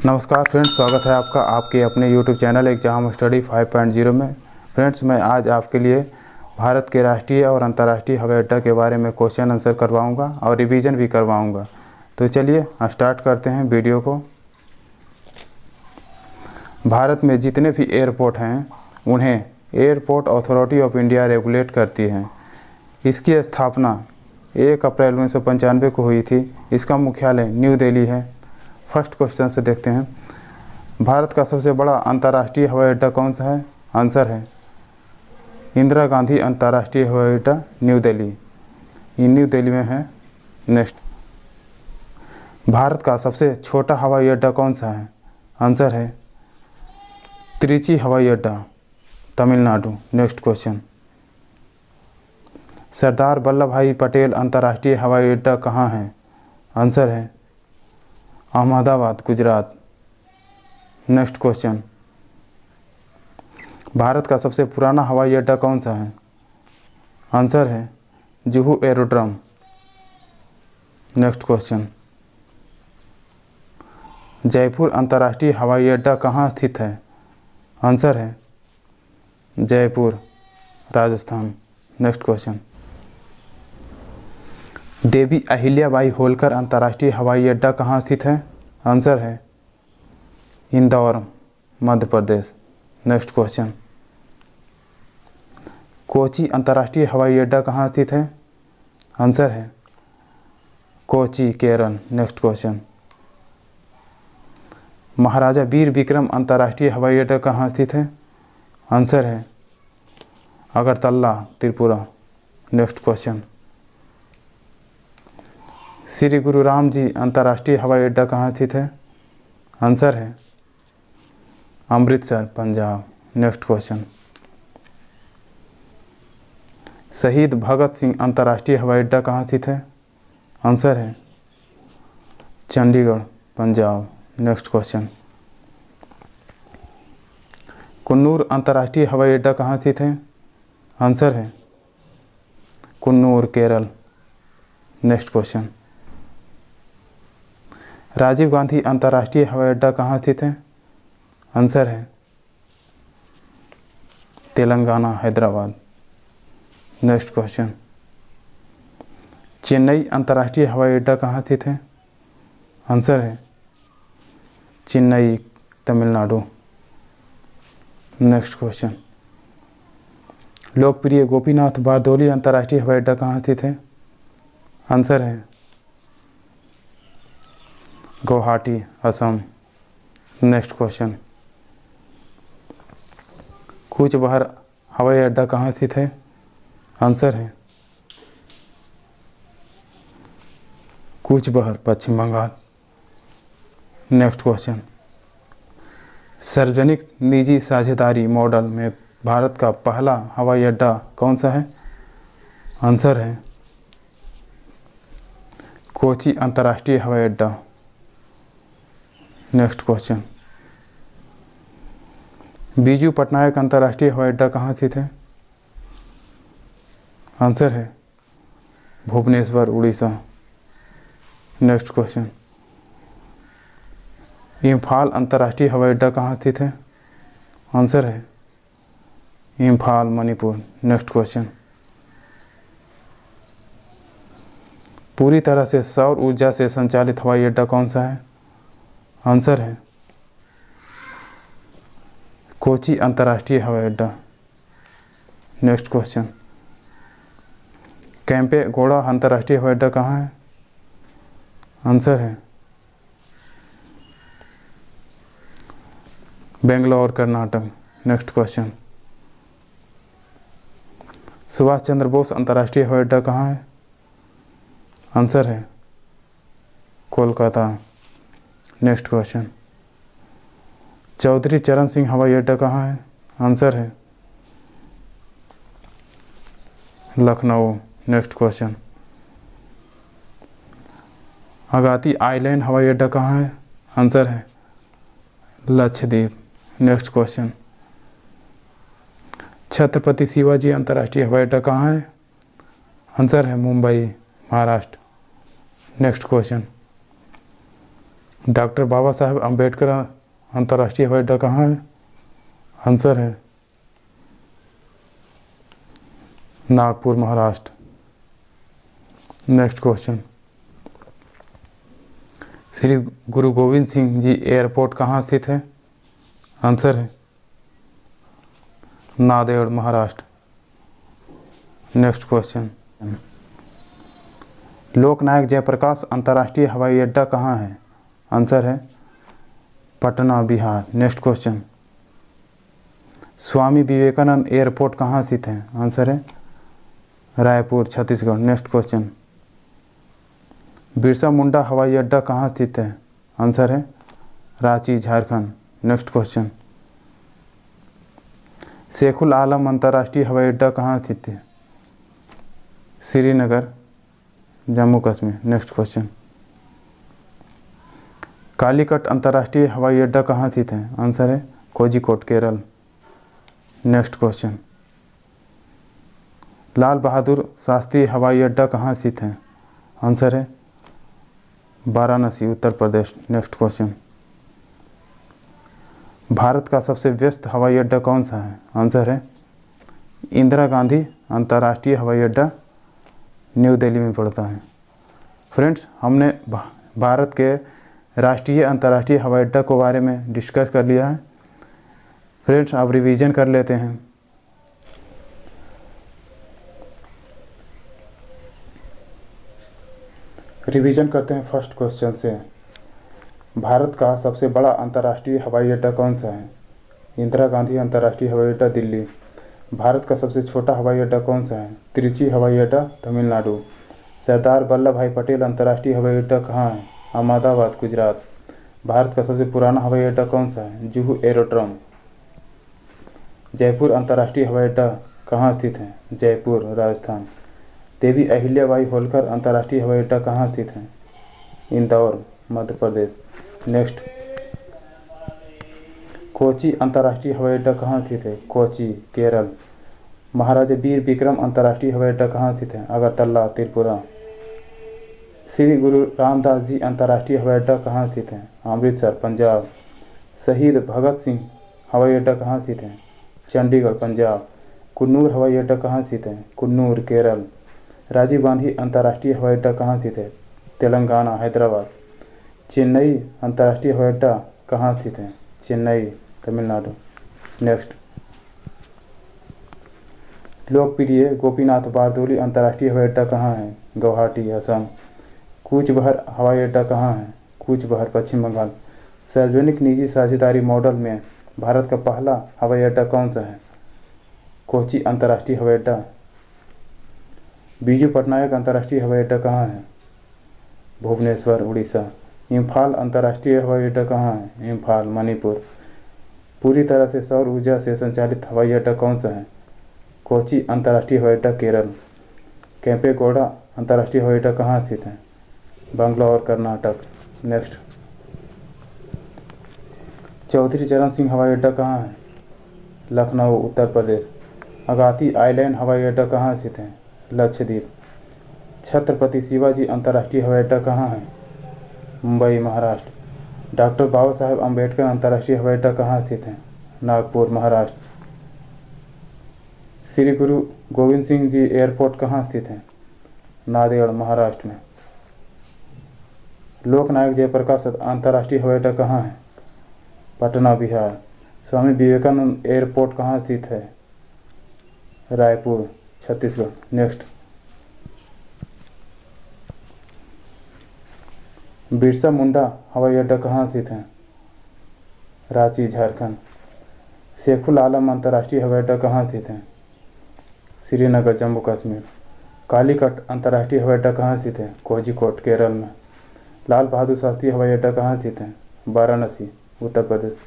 नमस्कार फ्रेंड्स, स्वागत है आपका आपके अपने YouTube चैनल एग्जाम स्टडी 5.0 में। फ्रेंड्स, मैं आज आपके लिए भारत के राष्ट्रीय और अंतर्राष्ट्रीय हवाई अड्डा के बारे में क्वेश्चन आंसर करवाऊंगा और रिवीजन भी करवाऊंगा। तो चलिए स्टार्ट करते हैं वीडियो को। भारत में जितने भी एयरपोर्ट हैं उन्हें airport authority of India regulate करती है। इसकी स्थापना 1 अप्रैल 1995 को हुई थी। इसका मुख्यालय न्यू दिल्ली है। फर्स्ट क्वेश्चन से देखते हैं, भारत का सबसे बड़ा अंतर्राष्ट्रीय हवाई अड्डा कौन सा है? आंसर है इंदिरा गांधी अंतर्राष्ट्रीय हवाई अड्डा, न्यू दिल्ली। ये न्यू दिल्ली में है। नेक्स्ट, भारत का सबसे छोटा हवाई अड्डा कौन सा है? आंसर है त्रिची हवाई अड्डा, तमिलनाडु। नेक्स्ट क्वेश्चन, सरदार वल्लभ भाई पटेल अंतर्राष्ट्रीय हवाई अड्डा कहाँ है? आंसर है अहमदाबाद, गुजरात। नेक्स्ट क्वेश्चन, भारत का सबसे पुराना हवाई अड्डा कौन सा है? आंसर है Juhu aerodrome. Next question, Jaipur अंतर्राष्ट्रीय हवाई अड्डा कहाँ स्थित है? आंसर है जयपुर, राजस्थान। नेक्स्ट क्वेश्चन, देवी अहिल्याबाई होलकर अंतर्राष्ट्रीय हवाई अड्डा कहाँ स्थित है? आंसर है इंदौर, मध्य प्रदेश। नेक्स्ट क्वेश्चन, कोची अंतर्राष्ट्रीय हवाई अड्डा कहाँ स्थित है? आंसर है कोची, केरल। नेक्स्ट क्वेश्चन, महाराजा वीर विक्रम अंतर्राष्ट्रीय हवाई अड्डा कहाँ स्थित है? आंसर है अगरतला, त्रिपुरा। नेक्स्ट क्वेश्चन, श्री गुरु राम जी अंतर्राष्ट्रीय हवाई अड्डा कहाँ स्थित है? आंसर है अमृतसर, पंजाब। नेक्स्ट क्वेश्चन, शहीद भगत सिंह अंतर्राष्ट्रीय हवाई अड्डा कहाँ स्थित है? आंसर है चंडीगढ़, पंजाब। नेक्स्ट क्वेश्चन, कुन्नूर अंतर्राष्ट्रीय हवाई अड्डा कहाँ स्थित है? आंसर है कुन्नूर, केरल। नेक्स्ट क्वेश्चन, राजीव गांधी अंतर्राष्ट्रीय हवाई अड्डा कहाँ स्थित है? आंसर है तेलंगाना, हैदराबाद। नेक्स्ट क्वेश्चन, चेन्नई अंतर्राष्ट्रीय हवाई अड्डा कहाँ स्थित है? आंसर है चेन्नई, तमिलनाडु। नेक्स्ट क्वेश्चन, लोकप्रिय गोपीनाथ बारदोली अंतर्राष्ट्रीय हवाई अड्डा कहाँ स्थित है? आंसर है गुवाहाटी, असम। नेक्स्ट क्वेश्चन, कूचबहर हवाई अड्डा कहाँ स्थित है? आंसर है कूचबहर, पश्चिम बंगाल। नेक्स्ट क्वेश्चन, सार्वजनिक निजी साझेदारी मॉडल में भारत का पहला हवाई अड्डा कौन सा है? आंसर है कोची अंतर्राष्ट्रीय हवाई अड्डा। नेक्स्ट क्वेश्चन, बीजू पटनायक अंतर्राष्ट्रीय हवाई अड्डा कहाँ स्थित है? आंसर है भुवनेश्वर, उड़ीसा। नेक्स्ट क्वेश्चन, इम्फाल अंतर्राष्ट्रीय हवाई अड्डा कहाँ स्थित है? आंसर है इम्फाल, मणिपुर। नेक्स्ट क्वेश्चन, पूरी तरह से सौर ऊर्जा से संचालित हवाई अड्डा कौन सा है? आंसर है कोची अंतर्राष्ट्रीय हवाई अड्डा। नेक्स्ट क्वेश्चन, कैंपे गौड़ा अंतर्राष्ट्रीय हवाई अड्डा कहाँ है? आंसर है बेंगलोर, कर्नाटक। नेक्स्ट क्वेश्चन, सुभाष चंद्र बोस अंतर्राष्ट्रीय हवाई अड्डा कहाँ है? आंसर है कोलकाता। नेक्स्ट क्वेश्चन, चौधरी चरण सिंह हवाई अड्डा कहाँ है? आंसर है Lucknow. Next question, Agatti island हवाई अड्डा कहाँ है? आंसर है लक्षद्वीप। नेक्स्ट क्वेश्चन, छत्रपति शिवाजी अंतर्राष्ट्रीय हवाई अड्डा कहाँ है? आंसर है Mumbai, Maharashtra. Next question, doctor Baba Saheb Ambedkar अंतर्राष्ट्रीय हवाई अड्डा कहाँ है? आंसर है Nagpur, Maharashtra. Next question, Shri Guru Gobind Singh ji airport कहाँ स्थित है? आंसर है नांदेड़, महाराष्ट्र। नेक्स्ट क्वेश्चन, लोकनायक जयप्रकाश अंतर्राष्ट्रीय हवाई अड्डा कहाँ है? आंसर है Patna, Bihar. Next question, Swami Vivekananda airport कहाँ स्थित है? आंसर है रायपुर, छत्तीसगढ़। नेक्स्ट क्वेश्चन, बिरसा मुंडा हवाई अड्डा कहाँ स्थित है? आंसर है रांची, झारखंड। नेक्स्ट क्वेश्चन, शेखुल आलम अंतर्राष्ट्रीय हवाई अड्डा कहाँ स्थित है? श्रीनगर, जम्मू कश्मीर। नेक्स्ट क्वेश्चन, कालीकट अंतर्राष्ट्रीय हवाई अड्डा कहाँ स्थित है? आंसर है कोझिकोड, केरल। नेक्स्ट क्वेश्चन, लाल बहादुर शास्त्री हवाई अड्डा कहाँ स्थित है? आंसर है वाराणसी, उत्तर प्रदेश। नेक्स्ट क्वेश्चन, भारत का सबसे व्यस्त हवाई अड्डा कौन सा है? आंसर है इंदिरा गांधी अंतर्राष्ट्रीय हवाई अड्डा, न्यू दिल्ली में पड़ता है। फ्रेंड्स, हमने भारत के राष्ट्रीय अंतर्राष्ट्रीय हवाई अड्डा के बारे में डिस्कस कर लिया है। फ्रेंड्स, अब रिवीजन कर लेते हैं। रिवीजन करते हैं फर्स्ट क्वेश्चन से। भारत का सबसे बड़ा अंतर्राष्ट्रीय हवाई अड्डा कौन सा है? इंदिरा गांधी अंतर्राष्ट्रीय हवाई अड्डा, दिल्ली। भारत का सबसे छोटा हवाई अड्डा कौन सा है? त्रिची हवाई अड्डा, तमिलनाडु। सरदार वल्लभ भाई पटेल अंतर्राष्ट्रीय हवाई अड्डा कहाँ है? अहमदाबाद, गुजरात। भारत का सबसे पुराना हवाई अड्डा कौन सा है? जुहू एरोड्रोम। जयपुर अंतर्राष्ट्रीय हवाई अड्डा कहाँ स्थित है? जयपुर, राजस्थान। देवी अहिल्याबाई होलकर अंतर्राष्ट्रीय हवाई अड्डा कहाँ स्थित है? इंदौर, मध्य प्रदेश। नेक्स्ट, कोची अंतर्राष्ट्रीय हवाई अड्डा कहाँ स्थित है? कोची, केरल। महाराजा वीर विक्रम अंतर्राष्ट्रीय हवाई अड्डा कहाँ स्थित है? अगरतला, त्रिपुरा। श्री गुरु रामदास जी अंतर्राष्ट्रीय हवाई अड्डा कहाँ स्थित है? अमृतसर, पंजाब। शहीद भगत सिंह हवाई अड्डा कहाँ स्थित है? चंडीगढ़, पंजाब। कुन्नूर हवाई अड्डा कहाँ स्थित है? कुन्नूर, केरल। राजीव गांधी अंतर्राष्ट्रीय हवाई अड्डा कहाँ स्थित है? तेलंगाना, हैदराबाद। चेन्नई अंतर्राष्ट्रीय हवाई अड्डा कहाँ स्थित है? चेन्नई, तमिलनाडु। नेक्स्ट, लोकप्रिय गोपीनाथ बारदोली अंतर्राष्ट्रीय हवाई अड्डा कहाँ है? गुवाहाटी, असम। कूच बहर हवाई अड्डा कहाँ है? कूच बहर, पश्चिम बंगाल। सार्वजनिक निजी साझेदारी मॉडल में भारत का पहला हवाई अड्डा कौन सा है? कोची अंतर्राष्ट्रीय हवाई अड्डा। बीजू पटनायक अंतर्राष्ट्रीय हवाई अड्डा कहाँ है? भुवनेश्वर, उड़ीसा। इम्फाल अंतर्राष्ट्रीय हवाई अड्डा कहाँ है? इम्फाल, मणिपुर। पूरी तरह से सौर ऊर्जा से संचालित हवाई अड्डा कौन सा है? कोची अंतर्राष्ट्रीय हवाई अड्डा, केरल। केंपेगौड़ा अंतर्राष्ट्रीय हवाई अड्डा कहाँ स्थित है? बंगलौर, कर्नाटक। नेक्स्ट, चौधरी चरण सिंह हवाई अड्डा कहाँ है? लखनऊ, उत्तर प्रदेश। अगाती आइलैंड हवाई अड्डा कहाँ स्थित है? लक्षद्वीप। छत्रपति शिवाजी अंतर्राष्ट्रीय हवाई अड्डा कहाँ है? मुंबई, महाराष्ट्र। डॉक्टर बाबा साहेब अम्बेडकर अंतर्राष्ट्रीय हवाई अड्डा कहाँ स्थित है? नागपुर, महाराष्ट्र। श्री गुरु गोविंद सिंह जी एयरपोर्ट कहाँ स्थित है? नांदेड़, महाराष्ट्र में। लोकनायक जयप्रकाश अंतर्राष्ट्रीय हवाई अड्डा कहाँ है? पटना, बिहार। स्वामी विवेकानंद एयरपोर्ट कहाँ स्थित है? रायपुर, छत्तीसगढ़। नेक्स्ट, बिरसा मुंडा हवाई अड्डा कहाँ स्थित है? रांची, झारखंड। शेखुल आलम अंतर्राष्ट्रीय हवाई अड्डा कहाँ स्थित है? श्रीनगर, जम्मू कश्मीर। कालीकट अंतर्राष्ट्रीय हवाई अड्डा कहाँ स्थित है? कोझिकोड, केरल में। लाल बहादुर शास्त्री हवाई अड्डा कहाँ स्थित है? वाराणसी, उत्तर प्रदेश।